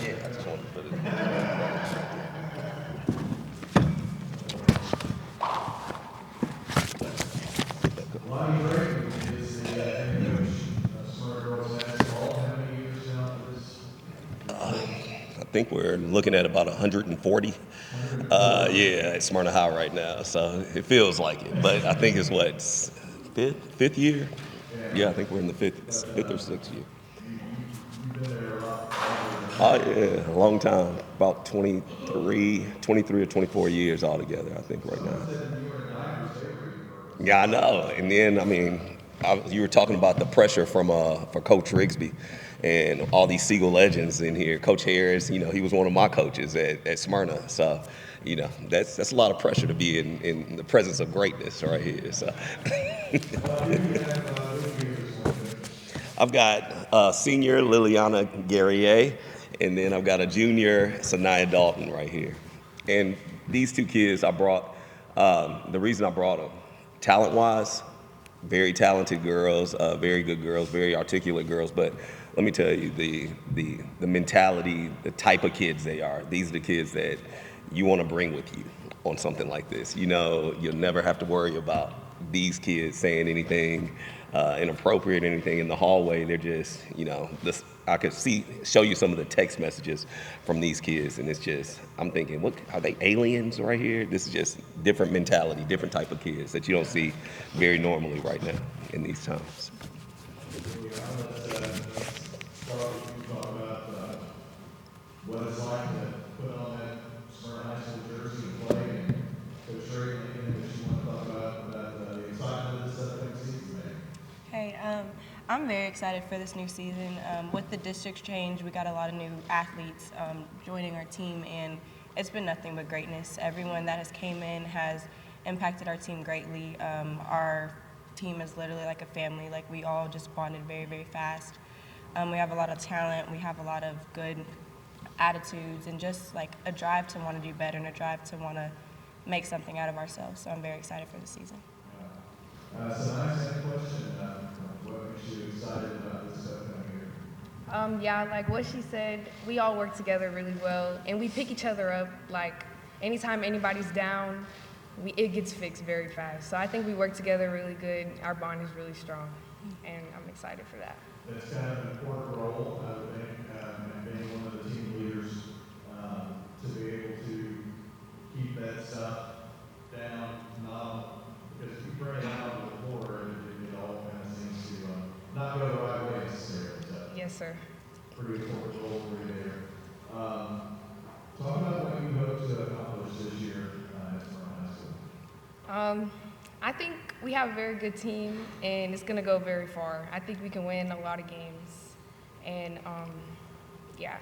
Yeah, I just wanted to put it. Lonnie Drayton is the head coach of Smyrna girls basketball. How many years now for this club? I think we're looking at about 140. 140. Yeah, at Smyrna High right now. So it feels like it, but I think it's what fifth year. Yeah. Yeah, I think we're in the But fifth or sixth year. you've been there a lot longer than Oh that. yeah, a long time. About 23 or 24 years altogether, I think right Someone now. said when you were in diapers, they were eating burgers. Yeah, I know. And then, I mean, you were talking about the pressure from for Coach Rigsby and all these Siegel legends in here. Coach Harris, he was one of my coaches at Smyrna. So, that's a lot of pressure to be in the presence of greatness right here. So, Who do you have with you this morning? I've got senior Liliana Guerrier, and then I've got a junior Sanaya Dalton right here. And these two kids I brought, the reason I brought them, talent-wise, very talented girls, very good girls, very articulate girls. But let me tell you, the mentality, the type of kids they are. These are the kids that you want to bring with you on something like this. You'll never have to worry about these kids saying anything inappropriate, anything in the hallway. They're just, this. I could show you some of the text messages from these kids, and it's just, I'm thinking, what are they, aliens right here? This is just different mentality, different type of kids that you don't see very normally right now in these times. Let's start with you talk about what it's like to put on that Smyrna High School jersey and play. And Coach Drayton, anything that you want to talk about the excitement of this upcoming season, man? Hey, I'm very excited for this new season. With the district change, we got a lot of new athletes joining our team, and it's been nothing but greatness. Everyone that has came in has impacted our team greatly. Our team is literally like a family. Like, we all just bonded very, very fast. We have a lot of talent. We have a lot of good attitudes and just like a drive to want to do better and a drive to want to make something out of ourselves. So I'm very excited for the season. So I asked that question, what makes you excited about this upcoming year? Yeah, like what she said, we all work together really well, and we pick each other up. Like, anytime anybody's down, it gets fixed very fast. So I think we work together really good. Our bond is really strong, and I'm excited for that. That's kind of an important role, I would think, and being one of the team leaders, to be able to keep that stuff down, because if you bring it out on the floor, it all kind of seems to not go the right way necessarily. So Yes, sir. pretty important role for you there. Talk about what you hope to accomplish this year at Smyrna High School. I think we have a very good team, and it's going to go very far. I think we can win a lot of games, and yeah.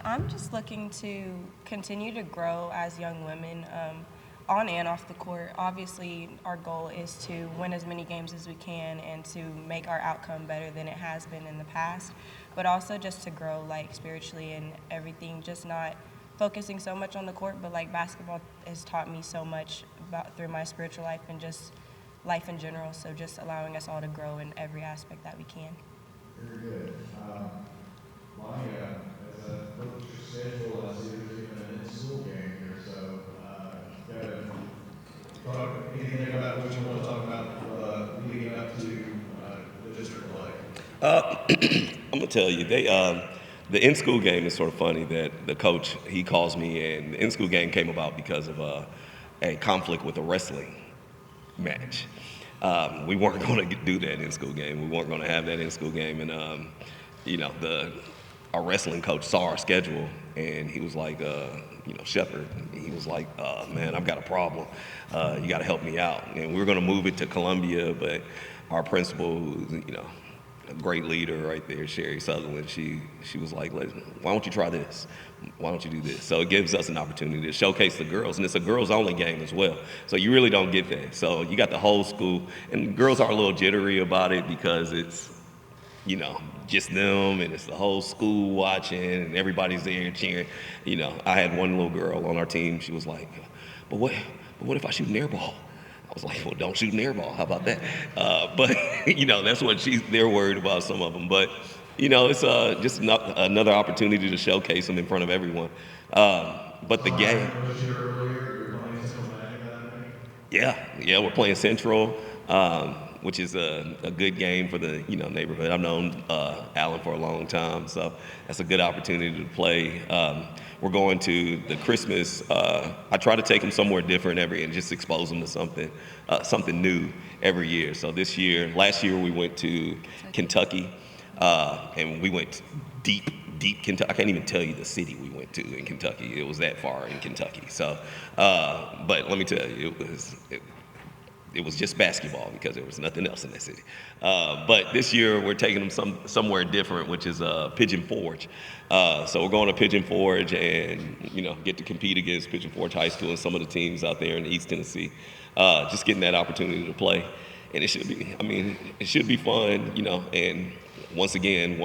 I'm just looking to continue to grow as young women on and off the court. Obviously, our goal is to win as many games as we can and to make our outcome better than it has been in the past, but also just to grow like spiritually and everything, just not focusing so much on the court, but like basketball has taught me so much through my spiritual life and just life in general. So just allowing us all to grow in every aspect that we can. Very good. Lonnie, as I look at your schedule, I see there's even an in-school game here, so got to talk anything about what you want to talk about leading up to the district play. I'm gonna tell you, the in-school game is sort of funny that the coach, he calls me, and the in-school game came about because of a conflict with a wrestling match. We weren't going to do that in-school game. We weren't going to have that in-school game, and our wrestling coach saw our schedule, and he was like, Shepard, he was like, man, I've got a problem. You got to help me out. And we were going to move it to Columbia, but our principal, who's, a great leader right there, Sherry Sutherland, she was like, why don't you try this? Why don't you do this? So it gives us an opportunity to showcase the girls, and it's a girls-only game as well. So you really don't get that. So you got the whole school, and girls are a little jittery about it because it's, just them, and it's the whole school watching, and everybody's there cheering. I had one little girl on our team. She was like, but what if I shoot an air ball? I was like, well, don't shoot an air ball. How about that? But, you know, that's what they're worried about, some of them. But, you know, it's just another opportunity to showcase them in front of everyone. But the game. Yeah, we're playing Central, which is a good game for the neighborhood. I've known Alan for a long time, so that's a good opportunity to play. We're going to the Christmas. I try to take them somewhere different and just expose them to something new every year. So last year we went to Kentucky, and we went deep Kentucky. I can't even tell you the city we went to in Kentucky. It was that far in Kentucky. So, but let me tell you, it was just basketball because there was nothing else in that city. But this year we're taking them somewhere different, which is Pigeon Forge. So we're going to Pigeon Forge and get to compete against Pigeon Forge High School and some of the teams out there in East Tennessee. Just getting that opportunity to play, and it should be fun, and once again,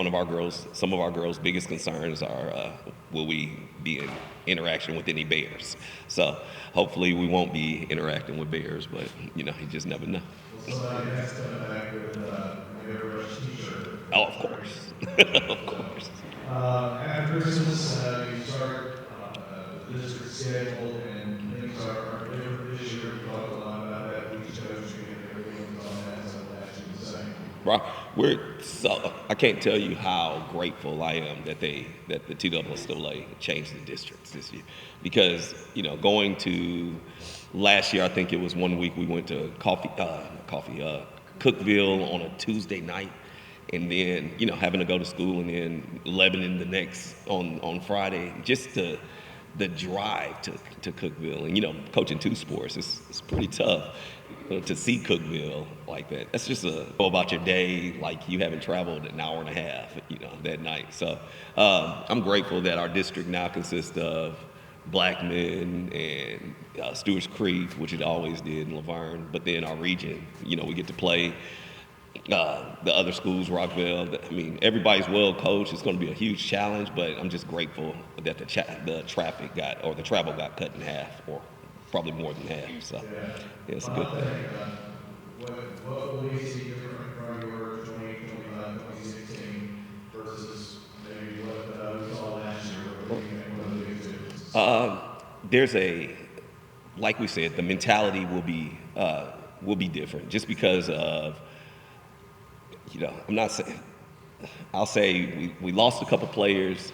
some of our girls' biggest concerns are, will we be in interaction with any bears? So hopefully we won't be interacting with bears, but you just never know. Somebody has to come back with a airbrush t-shirt. Oh, of course. Of course. After Christmas, you start the district schedule, and things are different this year. We talked a lot about that. Each coach and everything's on that, so that's the same. Right. I can't tell you how grateful I am that the TSSAA changed the districts this year, because going to last year, I think it was 1 week we went to Cookville on a Tuesday night, and then having to go to school, and then Lebanon the next on Friday. Just the drive to Cookville, and coaching two sports, it's pretty tough. To see Cookville like that, that's just go about your day like you haven't traveled an hour and a half, that night. So I'm grateful that our district now consists of Blackman and Stewarts Creek, which it always did in Laverne. But then our region, we get to play the other schools, Rockville. Everybody's well coached. It's going to be a huge challenge, but I'm just grateful that the travel got cut in half, or probably more than half. So yeah, it's a good thing. What will we see different from your 2025, 2016 versus maybe what we saw last year? What do you think one of the biggest differences? Like we said, the mentality will be different, just because of, I'm not saying, I'll say we lost a couple players,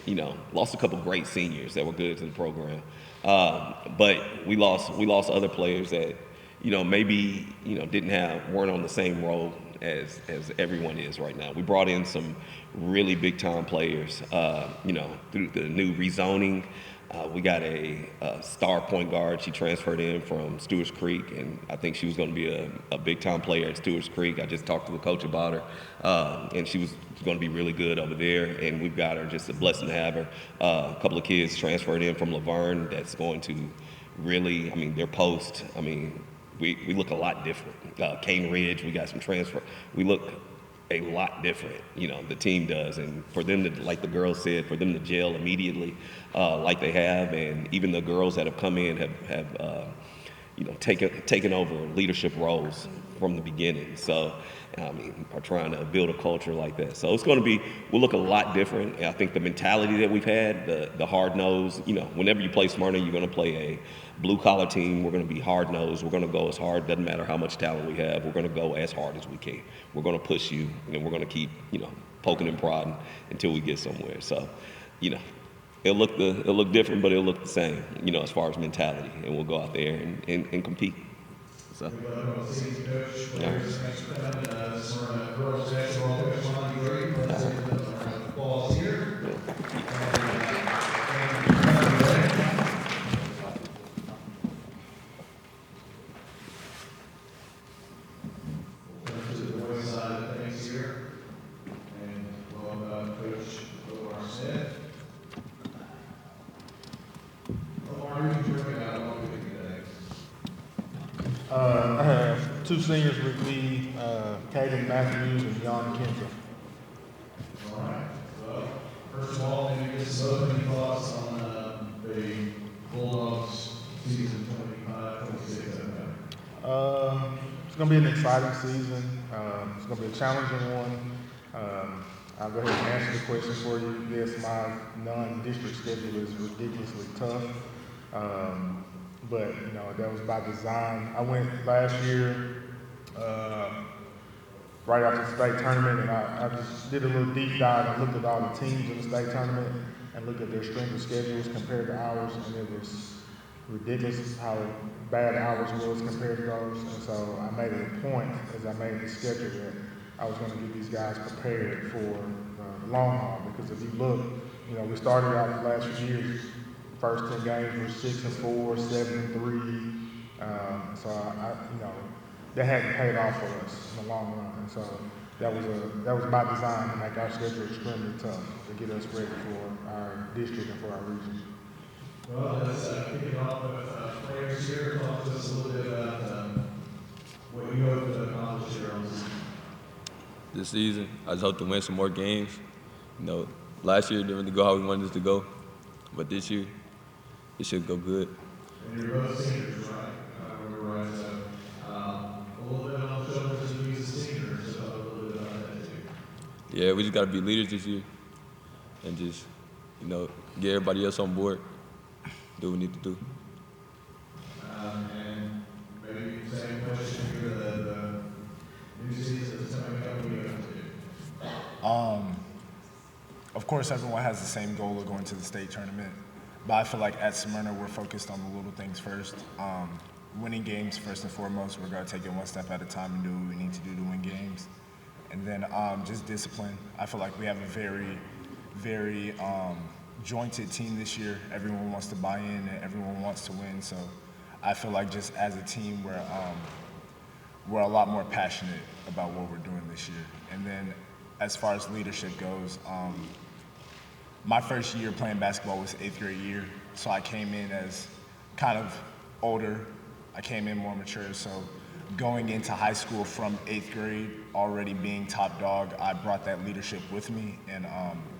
lost a couple great seniors that were good to the program. But we lost other players that, maybe, weren't on the same role as everyone is right now. We brought in some really big time players, through the new rezoning. We got a star point guard. She transferred in from Stewarts Creek, and I think she was going to be a big time player at Stewarts Creek. I just talked to the coach about her, and she was going to be really good over there. And we've got her, just a blessing to have her. A couple of kids transferred in from Laverne that's going to really, their post, we look a lot different. Cane Ridge, we got some transfer. We look a lot different, the team does. And for them to, like the girls said, for them to gel immediately like they have, and even the girls that have come in have taken over leadership roles from the beginning. So, are trying to build a culture like that. So we'll look a lot different. And I think the mentality that we've had, the hard nose, whenever you play Smyrna, you're going to play a blue collar team. We're going to be hard nosed. We're going to go as hard. Doesn't matter how much talent we have. We're going to go as hard as we can. We're going to push you, and we're going to keep, poking and prodding until we get somewhere. So, it'll look different, but it'll look the same, as far as mentality. And we'll go out there and compete. So. Girls basketball coach Lonnie, president of Falls here. Turn to the boys' side of things here, and welcome Coach Omar Smith. Omar, you can bring out one with you today. I have two seniors with me, Caden Matthews and Jan Kinzer. All right. Well, first of all, maybe just opening thoughts on the Bulldogs season 25-26. going to be an exciting season. It's going to be a challenging one. I'll go ahead and answer the question for you. Yes, my non-district schedule is ridiculously tough. But, you know, that was by design. I went last year right after the state tournament, and I just did a little deep dive and looked at all the teams in the state tournament and looked at their strength of schedules compared to ours, and it was ridiculous how bad ours was compared to those. And so I made it a point as I made the schedule that I was going to get these guys prepared for the long haul. Because if you look, you know, we started out the last few years, first 10 games were 6-4, 7-3. So you know, that hadn't paid off for us in the long run. And so that was by design to make our schedule extremely tough to get us ready for our district and for our region. Well, let's kick it off with players here. Talk to us a little bit about what you hope to accomplish here on the season. This season, I just hope to win some more games. You know, last year didn't really go how we wanted it to go, but this year, it should go good. And you're both seniors, right? We're right. So a little bit on the shoulders of you as seniors, so a little bit about that too. Yeah, we just got to be leaders this year and just, you know, get everybody else on board, do what we need to do. And maybe same question here, the new season that's coming up, what are you going to do? Of course, everyone has the same goal of going to the state tournament, but I feel like at Smyrna, we're focused on the little things first. Winning games first and foremost. We're going to take it one step at a time and do what we need to do to win games. And then just discipline. I feel like we have a very, very jointed team this year. Everyone wants to buy in and everyone wants to win. So I feel like just as a team, we're a lot more passionate about what we're doing this year. And then as far as leadership goes, my first year playing basketball was 8th grade year. So I came in as kind of older. I came in more mature. So going into high school from 8th grade, already being top dog, I brought that leadership with me. And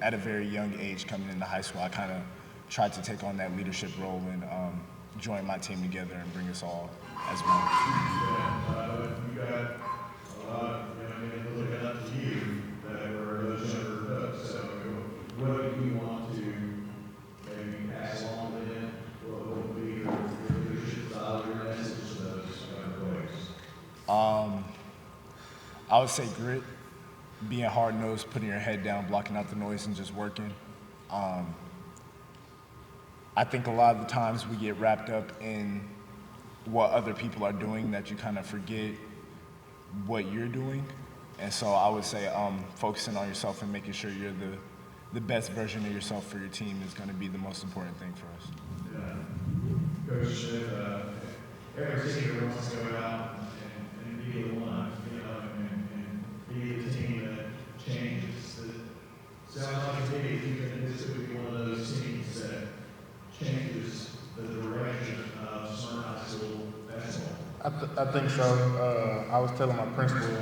at a very young age coming into high school, I kind of tried to take on that leadership role and join my team together and bring us all as one. Yeah, you got a lot, looking up to you that were those younger folks. So what do you want to maybe pass along to them? What would be your leadership style, your message to those younger folks? I would say grit, being hard-nosed, putting your head down, blocking out the noise, and just working. I think a lot of the times we get wrapped up in what other people are doing that you kind of forget what you're doing. And so I would say focusing on yourself and making sure you're the best version of yourself for your team is going to be the most important thing for us. Yeah. Coach, every senior wants to go out and be the one, and be the team that changes. Sounds like to me this could be one of those teams that changes the direction of Smyrna High School basketball. I think so. I was telling my principal,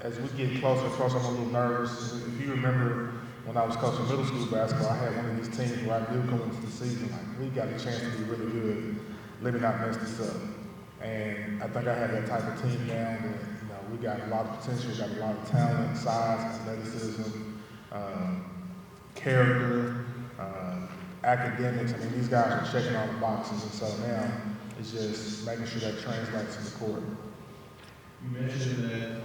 as we get closer and closer, I'm a little nervous. If you remember when I was coaching middle school basketball, I had one of these teams where I knew going into the season, like, we got a chance to be really good. Let me not mess this up. And I think I had that type of team now that, we got a lot of potential, got a lot of talent, size, athleticism, character, academics. I mean, these guys are checking all the boxes, and so now it's just making sure that translates to the court. You mentioned that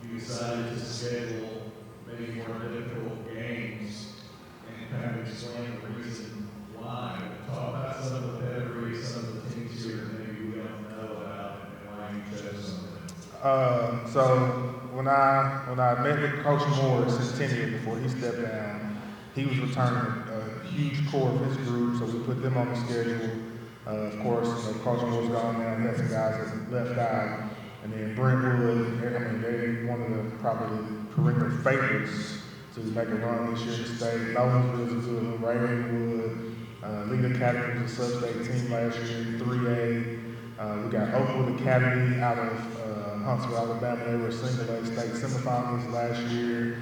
you decided to schedule maybe more difficult games and kind of explain the reason why. Talk about some of the pedigree, some of the teams here that maybe we don't know about and why you chose some of them. So when I met with Coach Morris, his tenure before he stepped down, he was returning a huge core of his group, so we put them on the schedule. Of course, Coach Morris gone now, he had some guys that left out. And then Brentwood, they're one of the probably perimeter favorites to make a run this year in the state. Lowe's was good. Ravenwood, Lead Academy was a sub-state team last year in 3A. We got Oakwood Academy out of Huntsville, Alabama. They were single-A state semifinals last year.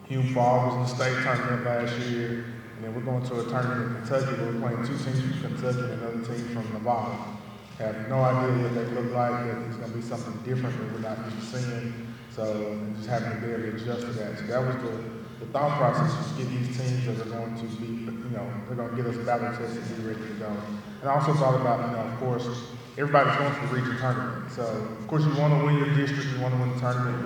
Hume Fall was in the state tournament last year. And then we're going to a tournament in Kentucky where we're playing two teams from Kentucky and another team from Nevada. have no idea what they look like, that it's going to be something different that we're not used to seeing. So just having to be able to adjust to that. So that was the thought process, was get these teams that are going to be, they're going to get us battle tested and be ready to go. And I also thought about, of course, everybody's going to the region tournament. So, of course, you want to win your district, you want to win the tournament,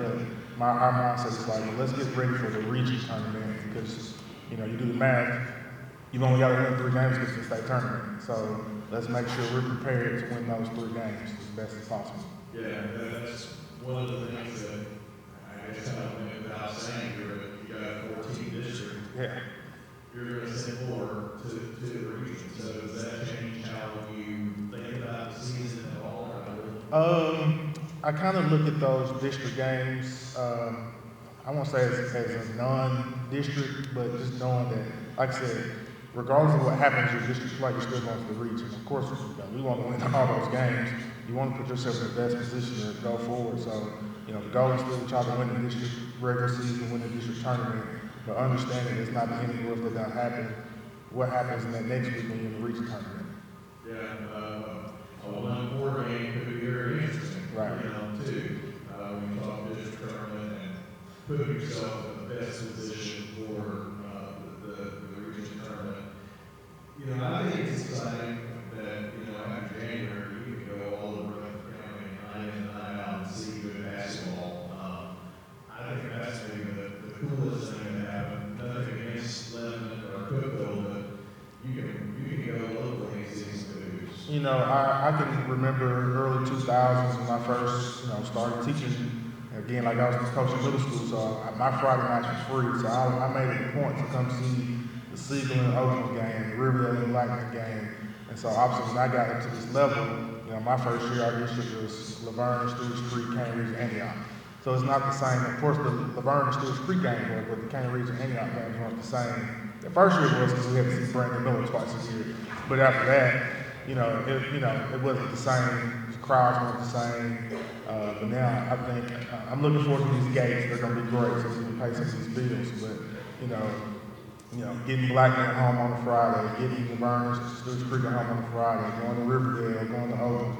but our mindset is like, well, let's get ready for the region tournament because, you do the math, you've only got to win 3 games to get to the state tournament. So let's make sure we're prepared to win those 3 games as best as possible. Yeah, that's one of the things that I guess I don't know without saying here, but you got 14 districts. Yeah. You're going to send more to the region. So does that change how you think about the season at all? I kind of look at those district games, I won't say as a non-district, but just knowing that, like I said, regardless of what happens in your district play, you're still going to the region. Of course, we want to win all those games. You want to put yourself in the best position to go forward. So, the goal is still to try to win the district regular season, win the district tournament, but understanding it's not the end of the world if that doesn't happen. What happens in that next week when you're in the region tournament? Yeah, a 1-4 game could be very interesting. Right. Too. When you talk district tournament and putting yourself in the best position for the region tournament. I think it's exciting that, after January, you can go all over Rutherford County night in and night out and see good basketball. I think that's maybe the coolest thing that happened. Nothing against Lebanon or Cookville, but you can go locally and see some good hoops. I can remember early 2000s when I first, started teaching. Again, like I was coaching middle school, so my Friday nights was free. So I made it a point to come see the Siegel and Oakland game, the Riverdale and Lightning game. And so obviously when I got into this level, my first year our district was Laverne, Stewarts Creek, County Region, Antioch. So it's not the same. Of course, the Laverne and Stewarts Creek game was, but the County Region, Antioch games weren't the same. The first year was because we had to see Brandon Miller twice a year. But after that, it wasn't the same. The crowds weren't the same. But now I think I'm looking forward to these gates. They're going to be great so we can pay some of these bills. But getting Blackman home on a Friday, getting the Burners, Stewarts Creek home on a Friday, going to Riverdale, going to Oakland.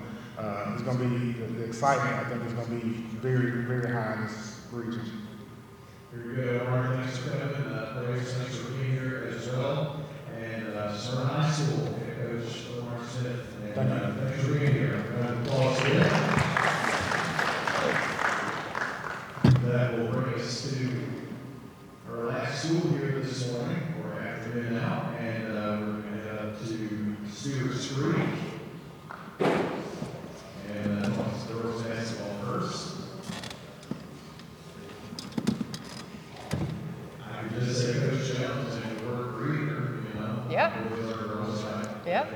It's going to be the excitement. I think is going to be very, very high in this region. Here we go, Omar. Thanks for coming. Players, thanks for being here as well. And Smyrna High School head coach Omar Smith. And thanks for being here. Applause for that. That will bring us to our last school here this morning, or afternoon now, and we're going to head up to Stewarts Creek. And the girls basketball first. I could just say Coach Jones and the word breather, Yeah. Boys are girls, right? Yep.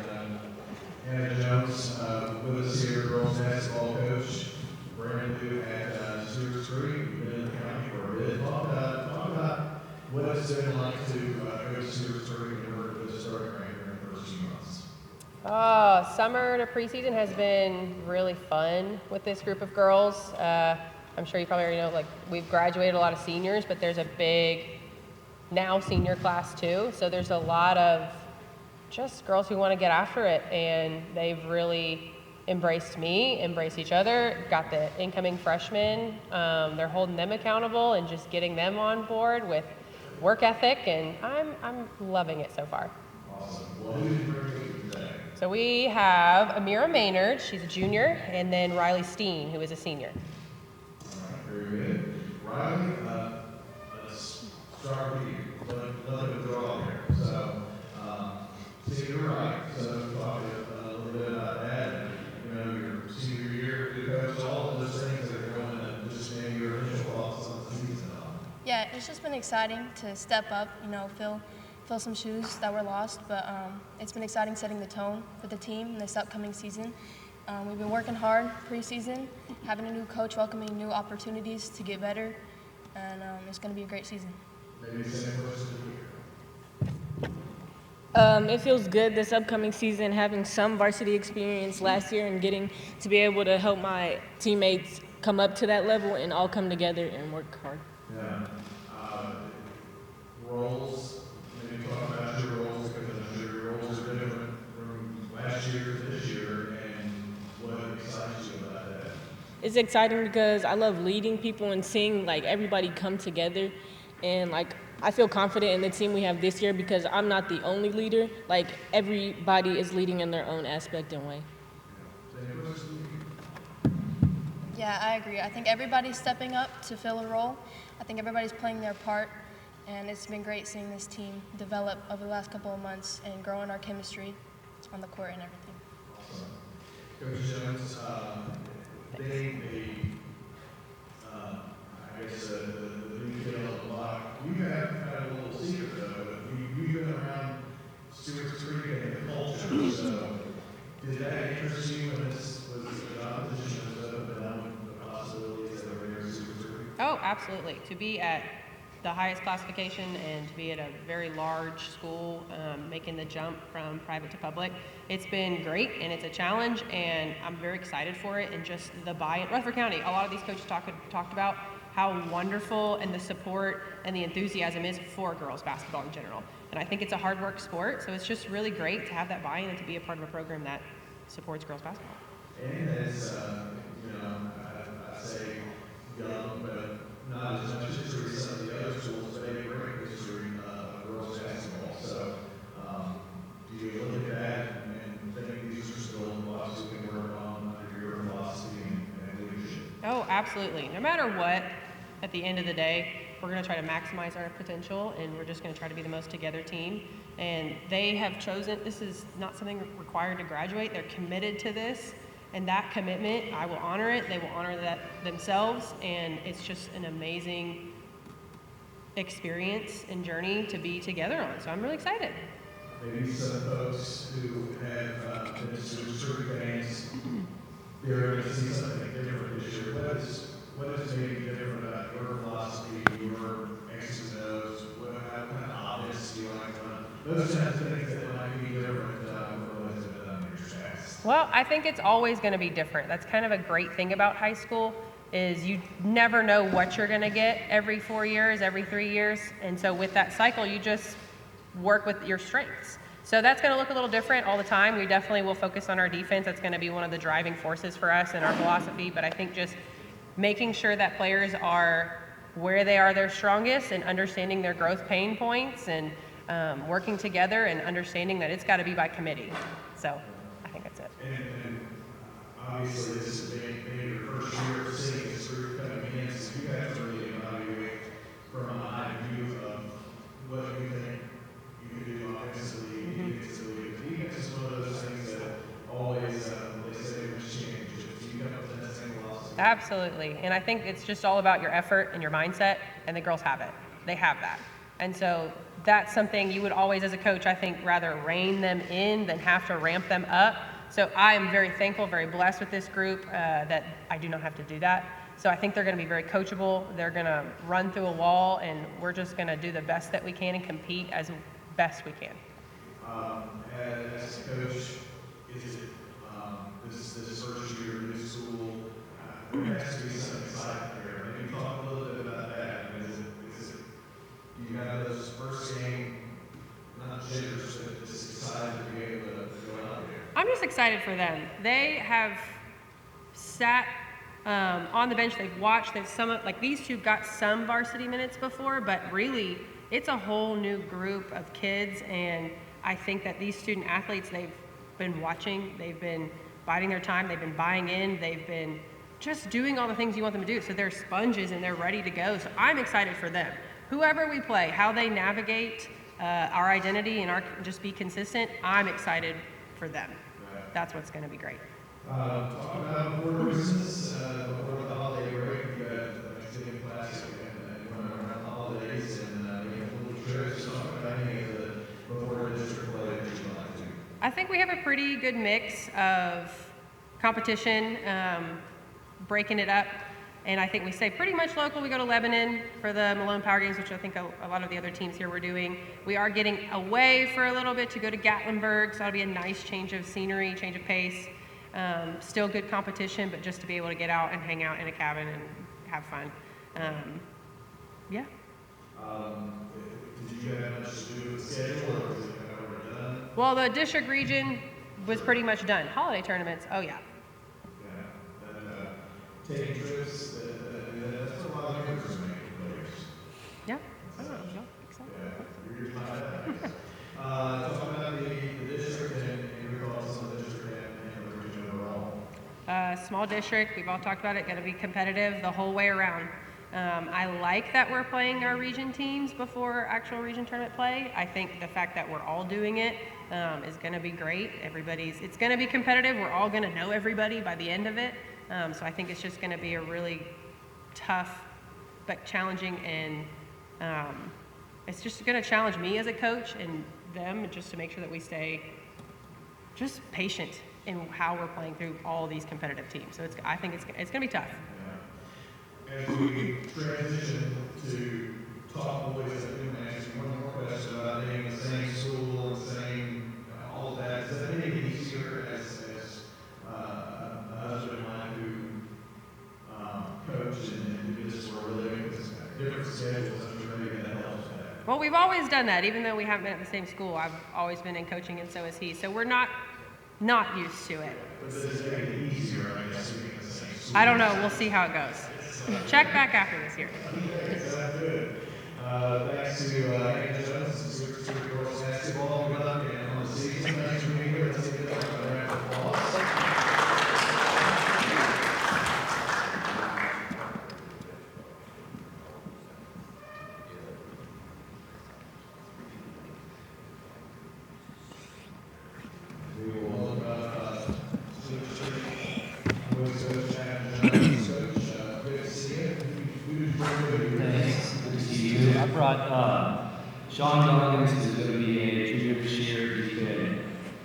And Hannah Jones with us here, girls basketball coach, brand new at Stewarts Creek. You've been in the county for a bit. Talk about what it's been like to go to Stewarts Creek and work with the starting rank during the first few months. Summer to preseason has been really fun with this group of girls. I'm sure you probably already know, we've graduated a lot of seniors, but there's a big now senior class too. So there's a lot of just girls who want to get after it, and they've really embraced me, embraced each other, got the incoming freshmen. They're holding them accountable and just getting them on board with work ethic, and I'm loving it so far. Awesome. Well, who did you bring with you today? So we have Amira Maynard, she's a junior, and then Riley Steen, who is a senior. All right, very good. Riley, let's start with you. Let it draw here. So, senior right. So talk a little bit about that. Your senior year, you coach all of those things that are going and just maybe your initial thoughts on the season. Yeah, it's just been exciting to step up, fill some shoes that were lost, but it's been exciting setting the tone for the team this upcoming season. We've been working hard preseason, having a new coach, welcoming new opportunities to get better, and it's going to be a great season. Maybe same question to you. It feels good this upcoming season, having some varsity experience last year and getting to be able to help my teammates come up to that level and all come together and work hard. Yeah. Roles, maybe talk about your roles, because I'm sure your roles are different from last year to this year, and It's exciting because I love leading people and seeing like everybody come together, and like I feel confident in the team we have this year because I'm not the only leader. Like everybody is leading in their own aspect and way. Yeah, I agree. I think everybody's stepping up to fill a role. I think everybody's playing their part, and it's been great seeing this team develop over the last couple of months and growing our chemistry on the court and everything. Coach Jones, being I guess, the new kid on the block, you have kind of a little secret though, but you've been around Stewarts Creek and the culture, so did that interest you when this was the opposition was open up the possibilities that were there in Stewarts Creek? Oh, absolutely. To be at the highest classification and to be at a very large school, making the jump from private to public, it's been great and it's a challenge, and I'm very excited for it. And just the buy-in, Rutherford County, a lot of these coaches talked about how wonderful and the support and the enthusiasm is for girls basketball in general. And I think it's a hard work sport, so it's just really great to have that buy-in and to be a part of a program that supports girls basketball. And as, I'd say young, but not as much history as some of the other schools, but they bring history of girls basketball. So, do you look at that and think these are still blocks we can work on under your philosophy and leadership? Oh, absolutely. No matter what, at the end of the day, we're going to try to maximize our potential, and we're just going to try to be the most together team. And they have chosen, this is not something required to graduate. They're committed to this, and that commitment, I will honor it. They will honor that themselves, and it's just an amazing experience and journey to be together on. So I'm really excited. Maybe some folks who have been to certain games, they're going to see something different this year. What is maybe different about your philosophy, your X's and O's? What kind of offense do you like to run? Those kinds of things that might be different from what has been done in years past. Well, I think it's always going to be different. That's kind of a great thing about high school is you never know what you're going to get every 4 years, every 3 years. And so with that cycle, you just work with your strengths. So that's going to look a little different all the time. We definitely will focus on our defense. That's going to be one of the driving forces for us in our philosophy. But I think just making sure that players are where they are their strongest and understanding their growth pain points and working together and understanding that it's got to be by committee. So I think that's it. And obviously this has been your first year of seeing this group coming in, so you have to really evaluate from a high view of what you think you can do offensively, defensively. Defense is one of those things that always, they say there's change. If you come up with that same philosophy. Absolutely. And I think it's just all about your effort and your mindset, and the girls have it. They have that. And so that's something you would always, as a coach, I think, rather rein them in than have to ramp them up. So I am very thankful, very blessed with this group that I do not have to do that. So I think they're going to be very coachable. They're going to run through a wall, and we're just going to do the best that we can and compete as best we can. As a coach, is it this first year of new school? There has to be some excitement there. Maybe talk a little bit about that. I mean, is it do you have those first game, not jitters, but just excited to be able to go out there? I'm just excited for them. They have sat on the bench. They've watched. Like these two got some varsity minutes before, but really, it's a whole new group of kids. And I think that these student athletes, they've been watching. They've been biding their time. They've been buying in. They've been just doing all the things you want them to do. So they're sponges and they're ready to go. So I'm excited for them. Whoever we play, how they navigate our identity and just be consistent, I'm excited for them. That's what's going to be great. Talk about before Christmas, before the holiday break, you had the Thanksgiving Classic and went around the holidays and you have little trips. Talk about any of the before district play that you'd like to. I think we have a pretty good mix of competition, breaking it up. And I think we stay pretty much local. We go to Lebanon for the Malone Power Games, which I think a lot of the other teams here were doing. We are getting away for a little bit to go to Gatlinburg, so that'll be a nice change of scenery, change of pace. Still good competition, but just to be able to get out and hang out in a cabin and have fun. Yeah. Did you have much to do with the schedule, or was it kind of already done? Well, the district region was pretty much done. Holiday tournaments, oh yeah. Yeah. taking trips, that's what a lot of difference in making players. Yeah. I don't know. Y'all think so? Yeah, you're just like that, I guess. Talk about the district and your thoughts on the district and the region overall. Small district, we've all talked about it, going to be competitive the whole way around. I like that we're playing our region teams before actual region tournament play. I think the fact that we're all doing it is going to be great. It's going to be competitive. We're all going to know everybody by the end of it. So I think it's just going to be a really tough but challenging, and it's just going to challenge me as a coach and them just to make sure that we stay just patient in how we're playing through all these competitive teams. So I think it's going to be tough. As we transition to talk boys, I do want to ask you one more question about being in the same school and same all of that. Does that make it easier as a husband and wife who coach and do this for a living with different schedules? I'm sure maybe that helps that. Well, we've always done that. Even though we haven't been at the same school, I've always been in coaching, and so has he. So we're not used to it. But does it make it easier, I guess, being in the same school? I don't know. We'll see how it goes. Check back after this year. Sounds good. Thanks to Anna Jones and Stewarts girls basketball. Good luck on the season. Thanks for being here. Let's give it up for a round of applause. We will welcome boys coach Anna Jones. Coach, good to see you. Who's bringing you? Thanks. Good to see you. I brought Sean Goggins, who's going to be a junior this year. He's been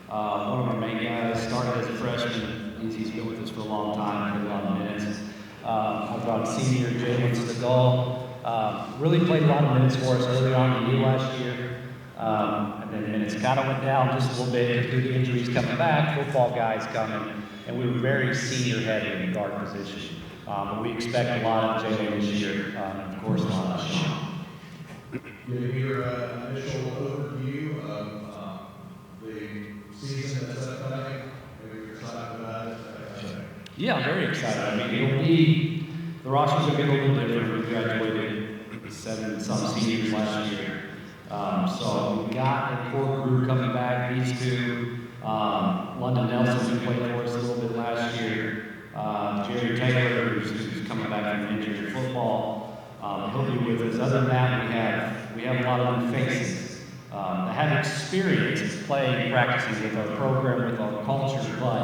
one of our main guys. Started as a freshman. He's been with us for a long time, played a lot of minutes. I brought senior Jalen Stegall. Really played a lot of minutes for us early on in the year last year. And then minutes kind of went down just a little bit due to injuries coming back, football guys coming, and we were very senior heavy in the guard position. But we expect a lot of Jalen this year, and of course a lot of Sean. Give your initial overview of the season that's upcoming. Maybe you're excited about it. Yeah, I'm very excited. I mean, it'll be, the rosters will get a little different. We graduated 7-some seniors last year. So we've got a core group coming back. These two, London Nelson, who played for us a little bit last year. Jerry Taylor, who's coming back from injury in football. He'll be with us. Other than that, we have a lot of new faces that have experience playing, practicing with our program, with our culture, but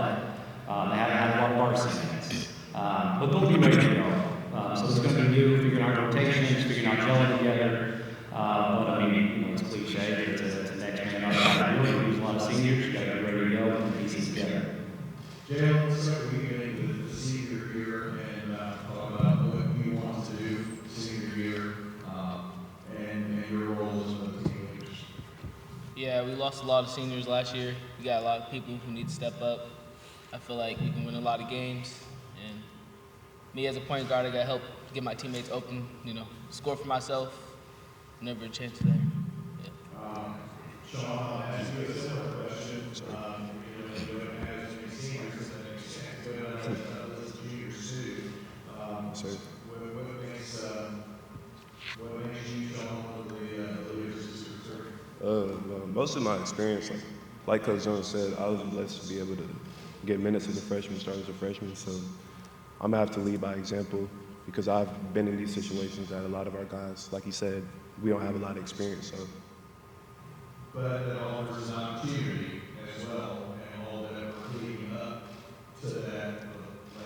they haven't had a lot of varsity games. But they'll be ready to go. So it's going to be new, figuring out rotations, figuring out gelling together. But I mean, it's cliche, it's a next man up. We use a lot of seniors, you got to be ready to go and pieces together. Jalen, let's start with you getting the senior year and talk about what you want to do senior year and your role as one of the team leaders. Yeah, we lost a lot of seniors last year. We got a lot of people who need to step up. I feel like we can win a lot of games. And me as a point guard, I got to help get my teammates open, score for myself. Never a chance there. Yeah. Sean, I'll ask you a similar question. You don't have as many seniors that makes sense, but those juniors too. What makes you, Sean, one of the leaders of Stewarts? Most of my experience, like Coach Jones said, I was blessed to be able to get minutes as a freshman, start as a freshman. So I'm gonna have to lead by example because I've been in these situations that a lot of our guys, like he said, we don't have a lot of experience. So. But it offers an opportunity as well, and all that we're leading up to that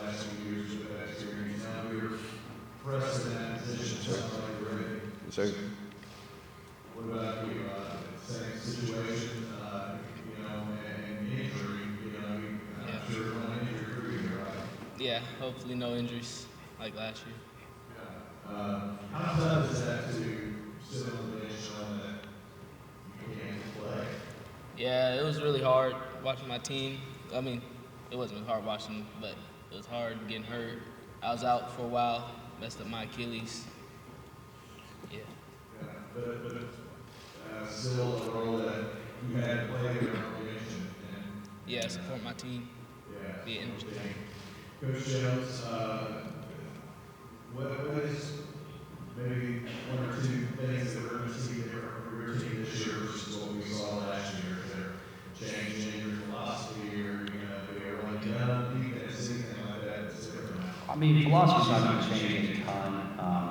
last few years with that experience. Now you're pressed in that position, so like you're ready. Yes, sir. What about you? Same situation, and injury, I'm sure one injury for you, right? Yeah, hopefully no injuries like last year. Yeah. How tough is that to sit on the bench knowing that you can't play? Yeah, it was really hard watching my team. I mean, it wasn't really hard watching them, but it was hard getting hurt. I was out for a while, messed up my Achilles. Yeah. Yeah, but still a role that you had to play in your obligation. Yeah, support my team. Yeah. Be interesting. Coach Jones, what is maybe one or two things that we're going to see different from your team this year versus what we saw last year? Is there change in your philosophy, or be a one down defense, anything like that that's different? I mean, philosophy's not going to change a ton.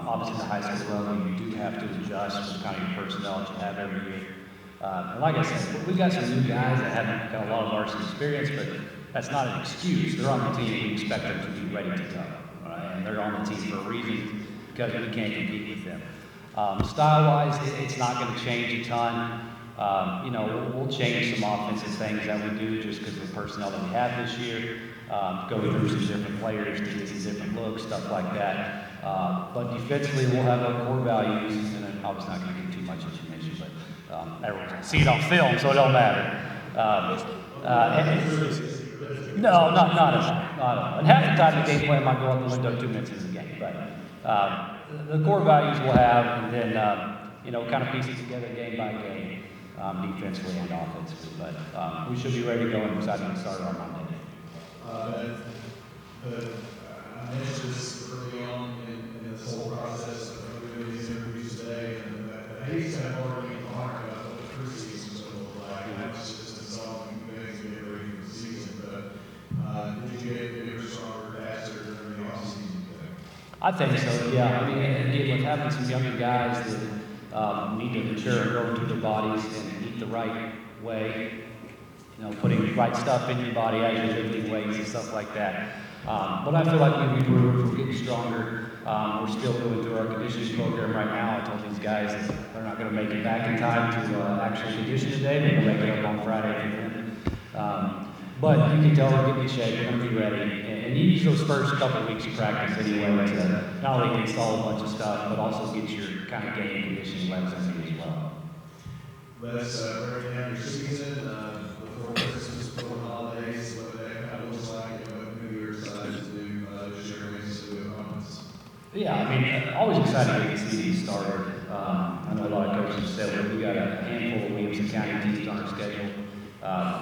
Obviously, the high school level, you do have to adjust with kind of your personnel that you have every year. And like I said, we've got some new guys that haven't got a lot of varsity experience, but that's not an excuse. They're on the team. We expect them to be ready to go. Right? And they're on the team for a reason, because we can't compete with them. Style-wise, it's not going to change a ton. We'll change some offensive things that we do just because of the personnel that we have this year. Go through some different players to get some different looks, stuff like that. But defensively, we'll have our core values, and I'm obviously not going to give too much information, but everyone's going to see it on film, so it don't matter. No, not at all. And half the time, the game plan might go out the window 2 minutes into the game. But the core values we'll have, and then kind of piece it together game by game, defensively and offensively. But we should be ready to go and excited to start on Monday. I mentioned this early on in this whole process of doing these interviews today, and the Hayes kind of already talked about what the preseason was going to look like, and that's just installing things to get ready for the season. But did you get bigger, stronger, faster during the offseason? I think so, yeah. I mean, again, with having some younger guys that need to mature and grow into their bodies and eat the right way, putting the right stuff in your body as you're lifting weights and stuff like that. But I feel like we've improved, we're getting stronger. We're still going through our conditioning program right now. I told these guys that they're not going to make it back in time to actually condition today. They're going to make it up on Friday for them. But you can tell we're getting in shape, we're going to be ready. And you use those first couple of weeks of practice anyway to not only install a bunch of stuff, but also get your kind of game conditioning levels in as well. Let's break down your season before Christmas, before the holidays, what that kind of looks like, and what New Year's decided to do this year against the opponents. Yeah, I mean, always excited to get the season started. I know a lot of coaches said that we got a handful of Williamson County teams on our schedule,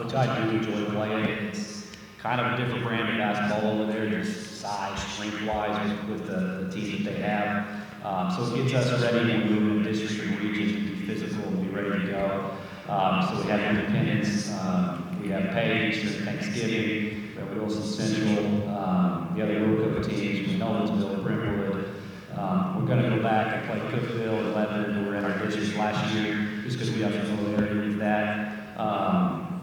which I do enjoy playing. It's kind of a different brand of basketball over there, just size, strength-wise with the team that they have. So it gets us ready when we move in district and region to be physical and be ready to go. So we have Independence, we have Page, Thanksgiving, we have Wilson Central, the other Wilco teams, Nolensville, Brentwood. We're going to go back and play Cookville and Lebanon, who were in our district last year, just because we have familiarity with that.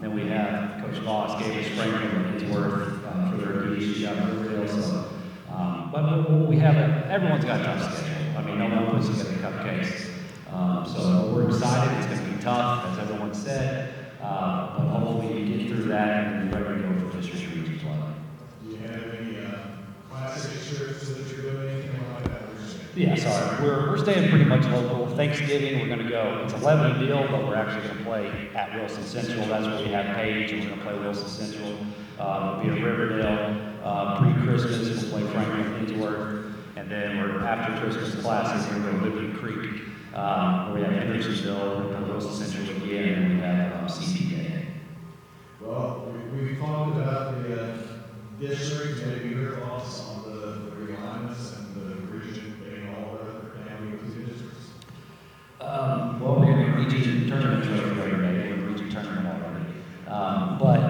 Then we have Coach Voss gave us Franklin and Hinsworth for their leadership job in Riverdale. So, but we have everyone's got a tough schedule. I mean, no one puts together cupcakes. So we're excited. It's going to be tough, as everyone said. But hopefully we get through that and we're ready to go for district region play. Do you have any classic shirts that you're doing, anything like that? Yeah, sorry. We're staying pretty much local. Thanksgiving, we're going to go. It's 11 deal, but we're actually going to play at Wilson Central. That's where we have Page, and we're going to play Wilson Central. We'll be at Riverdale. Pre-Christmas, we'll play Franklin Hinsworth. And then we're after Christmas classes, we're going to Liberty Creek. Where we have Hendersonville, we're going to Wilson Central again, and we have CPA. Well, we've talked about the district, maybe your thoughts on the realignments and the region being all Rutherford County with two districts. Well, we're in a region tournament already. We're in a region tournament already. But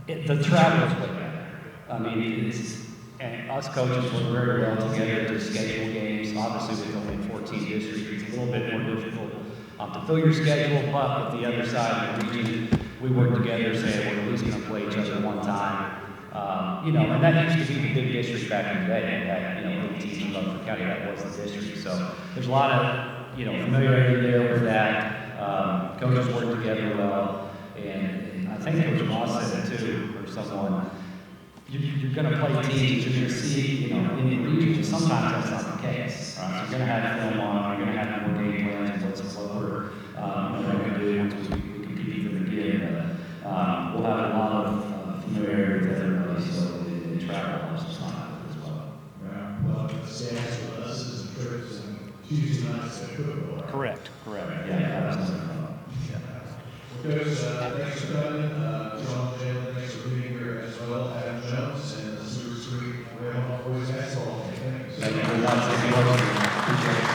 the travel is way better. I mean, and us coaches work very well together to schedule games. Obviously, with only 14 districts, it's a little bit more difficult to fill your schedule. But with the other side of the region, we work together, saying we're at least going to play each other one time. And that used to be the big district back in the day. We had, 8 teams in Rutherford County, that was the district. So there's a lot of, familiarity there with that. Coaches work together well. And I think Coach Moss said it too, or someone, you're going to play teams you're going to see, in the region. Sometimes that's not the case. Right? So you're going to have film on, you're going to have more game plans and what's slower. What we do once we compete for the game. We'll have a lot of familiarity with everybody, so the travel helps us on as well. Yeah, well, the staff with us is trips and Tuesday nights at football. Correct. Yeah, absolutely. Coach, thanks for coming. John Jalen, thanks for being here as well. Adam Jones and the Super Street Rail Boys Basketball. Thanks. Thank you.